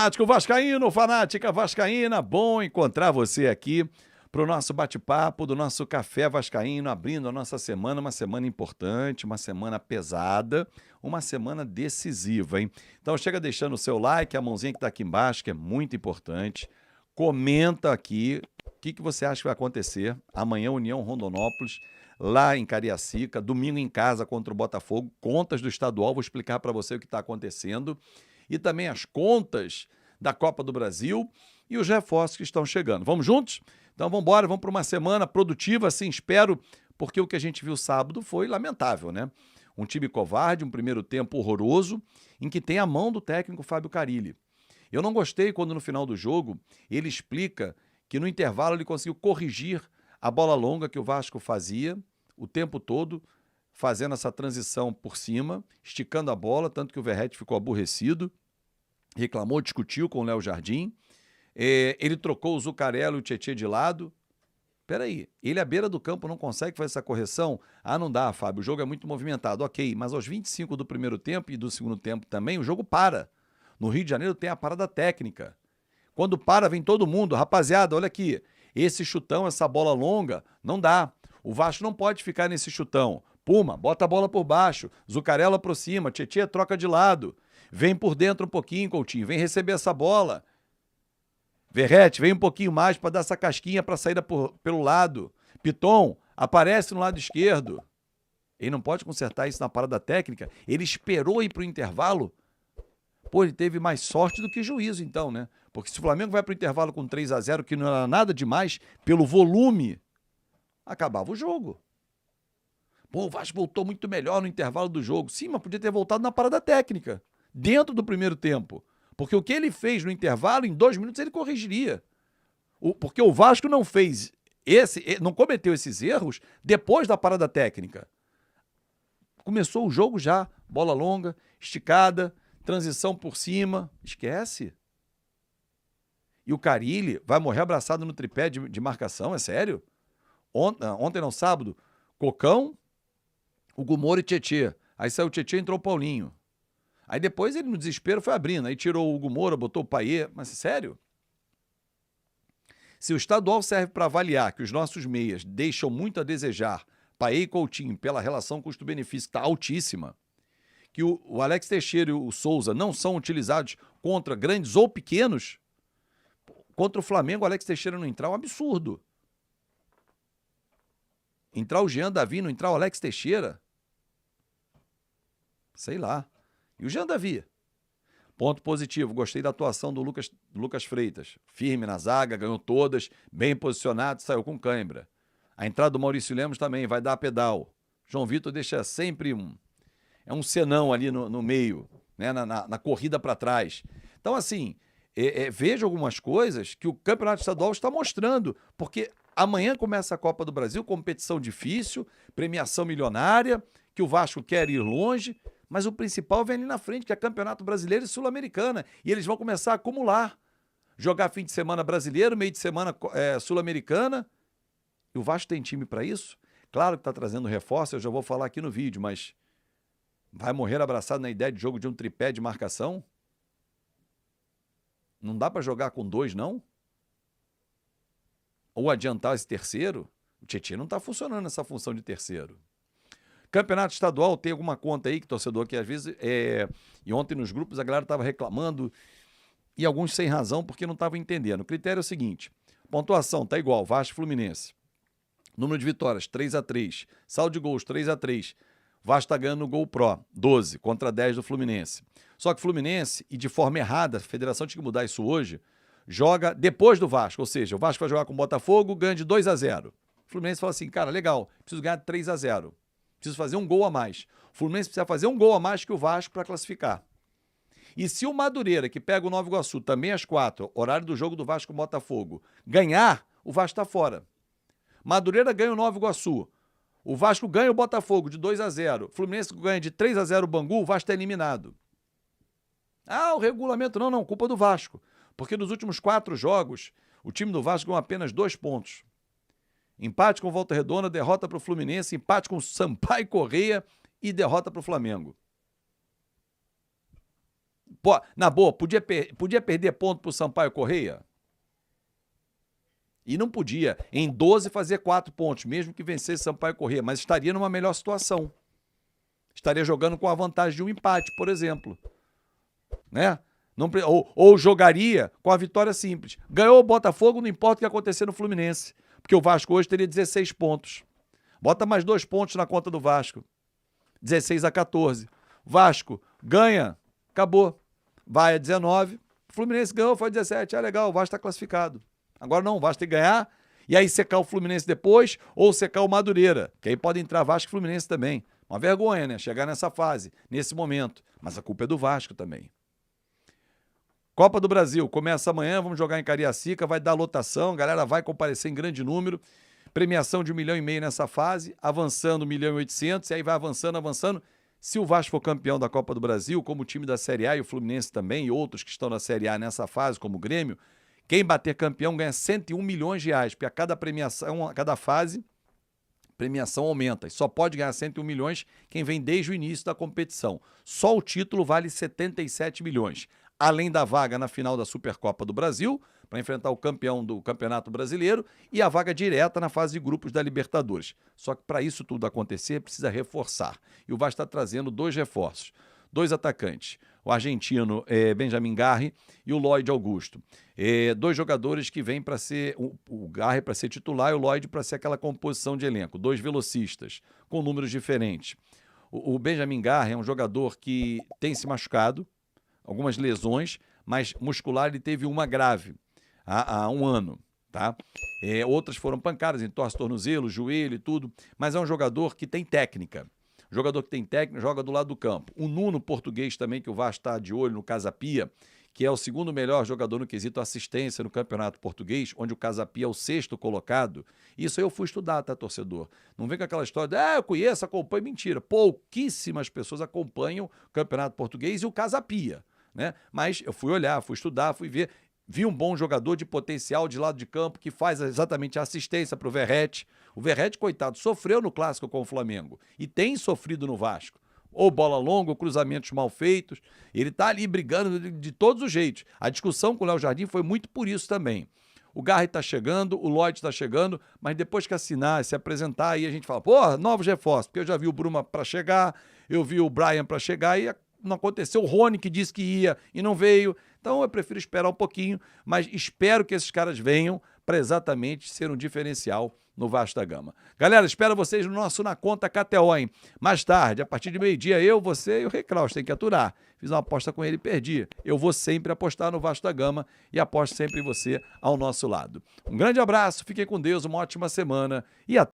Fanático Vascaíno, fanática vascaína, bom encontrar você aqui para o nosso bate-papo do nosso Café Vascaíno, abrindo a nossa semana, uma semana importante, uma semana pesada, uma semana decisiva, hein? Então chega deixando o seu like, a mãozinha que está aqui embaixo, que é muito importante. Comenta aqui o que você acha que vai acontecer amanhã, União Rondonópolis, lá em Cariacica, domingo em casa contra o Botafogo, contas do estadual, vou explicar para você o que está acontecendo. E também as contas da Copa do Brasil e os reforços que estão chegando. Vamos juntos? Então vamos embora, vamos para uma semana produtiva, assim espero, porque o que a gente viu sábado foi lamentável, né? Um time covarde, um primeiro tempo horroroso, em que tem a mão do técnico Fábio Carille. Eu não gostei quando no final do jogo ele explica que no intervalo ele conseguiu corrigir a bola longa que o Vasco fazia o tempo todo, fazendo essa transição por cima, esticando a bola, tanto que o Verratti ficou aborrecido, reclamou, discutiu com o Léo Jardim, ele trocou o Zuccarello e o Tietê de lado. Peraí, ele à beira do campo não consegue fazer essa correção? Ah, não dá, Fábio, o jogo é muito movimentado. Ok, mas aos 25 do primeiro tempo e do segundo tempo também, o jogo para. No Rio de Janeiro tem a parada técnica. Quando para, vem todo mundo. Rapaziada, olha aqui, esse chutão, essa bola longa, não dá. O Vasco não pode ficar nesse chutão. Puma, bota a bola por baixo, Zuccarello aproxima, Tietê troca de lado. Vem por dentro um pouquinho, Coutinho, vem receber essa bola. Verratti, vem um pouquinho mais para dar essa casquinha para saída pelo lado. Piton, aparece no lado esquerdo. Ele não pode consertar isso na parada técnica. Ele esperou ir para o intervalo. Pô, ele teve mais sorte do que juízo então, né? Porque se o Flamengo vai para o intervalo com 3-0, que não era nada demais, pelo volume, acabava o jogo. Pô, o Vasco voltou muito melhor no intervalo do jogo. Sim, mas podia ter voltado na parada técnica, dentro do primeiro tempo. Porque o que ele fez no intervalo, em 2 minutos, ele corrigiria. Porque o Vasco não cometeu esses erros depois da parada técnica. Começou o jogo já, bola longa, esticada, transição por cima. Esquece. E o Carille vai morrer abraçado no tripé de marcação, é sério? Ontem não, sábado, Cocão, o Gumoro e Tietê. Aí saiu o Tietê e entrou o Paulinho. Aí depois ele, no desespero, foi abrindo. Aí tirou o Gumoro, botou o Payet. Mas sério? Se o estadual serve para avaliar que os nossos meias deixam muito a desejar, Payet e Coutinho, pela relação custo-benefício que está altíssima, que o Alex Teixeira e o Souza não são utilizados contra grandes ou pequenos, contra o Flamengo, o Alex Teixeira não entrar é um absurdo. Entrar o Jean Davi, não entrar o Alex Teixeira? Sei lá. E o Jean Davi? Ponto positivo, gostei da atuação do Lucas Freitas. Firme na zaga, ganhou todas, bem posicionado, saiu com cãibra. A entrada do Maurício Lemos também vai dar pedal. João Vitor deixa sempre um senão ali no meio, né, na corrida para trás. Então, assim, vejo algumas coisas que o Campeonato Estadual está mostrando, porque amanhã começa a Copa do Brasil, competição difícil, premiação milionária, que o Vasco quer ir longe, mas o principal vem ali na frente, que é Campeonato Brasileiro e Sul-Americana, e eles vão começar a acumular. Jogar fim de semana brasileiro, meio de semana Sul-Americana, e o Vasco tem time para isso? Claro que está trazendo reforço, eu já vou falar aqui no vídeo, mas vai morrer abraçado na ideia de jogo de um tripé de marcação? Não dá para jogar com 2, não? Ou adiantar esse terceiro? O Tietê não está funcionando nessa função de terceiro. Campeonato estadual, tem alguma conta aí que torcedor que às vezes... E ontem nos grupos a galera estava reclamando, e alguns sem razão, porque não estavam entendendo. O critério é o seguinte, pontuação está igual, Vasco e Fluminense. Número de vitórias, 3-3. Saldo de gols, 3-3. Vasco está ganhando no Gol Pro, 12 contra 10 do Fluminense. Só que o Fluminense, e de forma errada, a federação tinha que mudar isso hoje, joga depois do Vasco, ou seja, o Vasco vai jogar com o Botafogo, ganha de 2-0. O Fluminense fala assim, cara, legal, preciso ganhar de 3-0. Preciso fazer um gol a mais. O Fluminense precisa fazer um gol a mais que o Vasco para classificar. E se o Madureira, que pega o Nova Iguaçu, também às 4, horário do jogo do Vasco com o Botafogo, ganhar, o Vasco está fora. Madureira ganha o Nova Iguaçu. O Vasco ganha o Botafogo de 2-0. O Fluminense ganha de 3-0 o Bangu, o Vasco está eliminado. Ah, o regulamento não, culpa do Vasco. Porque nos últimos 4 jogos, o time do Vasco ganhou apenas 2 pontos. Empate com Volta Redonda, derrota para o Fluminense, empate com Sampaio Corrêa e derrota para o Flamengo. Na boa, podia perder ponto pro Sampaio Correia? E não podia, em 12, fazer 4 pontos, mesmo que vencesse Sampaio Corrêa, mas estaria numa melhor situação. Estaria jogando com a vantagem de um empate, por exemplo. Né? Ou jogaria com a vitória simples. Ganhou o Botafogo, não importa o que acontecer no Fluminense, porque o Vasco hoje teria 16 pontos. Bota mais 2 pontos na conta do Vasco. 16-14. Vasco ganha, acabou. Vai a 19. O Fluminense ganhou, foi 17. Legal, o Vasco está classificado. Agora não, o Vasco tem que ganhar e aí secar o Fluminense depois ou secar o Madureira, que aí pode entrar Vasco e Fluminense também. Uma vergonha, né? Chegar nessa fase, nesse momento. Mas a culpa é do Vasco também. Copa do Brasil, começa amanhã, vamos jogar em Cariacica, vai dar lotação, a galera vai comparecer em grande número. Premiação de 1,5 milhão nessa fase, avançando 1.800.000, e aí vai avançando. Se o Vasco for campeão da Copa do Brasil, como o time da Série A e o Fluminense também, e outros que estão na Série A nessa fase, como o Grêmio, quem bater campeão ganha 101 milhões de reais, porque a cada premiação, a cada fase, premiação aumenta. E só pode ganhar 101 milhões quem vem desde o início da competição. Só o título vale 77 milhões. Além da vaga na final da Supercopa do Brasil, para enfrentar o campeão do Campeonato Brasileiro, e a vaga direta na fase de grupos da Libertadores. Só que para isso tudo acontecer, precisa reforçar. E o Vasco está trazendo 2 reforços. 2 atacantes, o argentino Benjamin Garri e o Lloyd Augusto. 2 jogadores que vêm para ser, o Garri para ser titular e o Lloyd para ser aquela composição de elenco. 2 velocistas, com números diferentes. O Benjamin Garri é um jogador que tem se machucado, algumas lesões, mas muscular ele teve uma grave há 1 ano. Tá? Outras foram pancadas, entorse tornozelo, joelho e tudo, mas é um jogador que tem técnica. Jogador que tem técnica, joga do lado do campo. O Nuno, português também, que o Vasco está de olho no Casapia, que é o 2º melhor jogador no quesito assistência no Campeonato Português, onde o Casapia é o 6º colocado. Isso aí eu fui estudar, tá, torcedor? Não vem com aquela história de, eu conheço, acompanho. Mentira. Pouquíssimas pessoas acompanham o Campeonato Português e o Casapia, né? Mas eu fui olhar, fui estudar, fui ver. Vi um bom jogador de potencial de lado de campo que faz exatamente a assistência para o Verratti. O Verratti, coitado, sofreu no Clássico com o Flamengo e tem sofrido no Vasco. Ou bola longa, ou cruzamentos mal feitos. Ele tá ali brigando de todos os jeitos. A discussão com o Léo Jardim foi muito por isso também. O Garri tá chegando, o Lloyd tá chegando, mas depois que assinar, se apresentar, aí a gente fala, pô, novos reforços, porque eu já vi o Bruma para chegar, eu vi o Brian para chegar e não aconteceu. O Rony que disse que ia e não veio. Então eu prefiro esperar um pouquinho, mas espero que esses caras venham para exatamente ser um diferencial no Vasco da Gama. Galera, espero vocês no nosso Na Conta KTO, hein? Mais tarde, a partir de meio-dia, eu, você e o Rei Kraus, tem que aturar. Fiz uma aposta com ele e perdi. Eu vou sempre apostar no Vasco da Gama e aposto sempre em você ao nosso lado. Um grande abraço, fiquem com Deus, uma ótima semana e até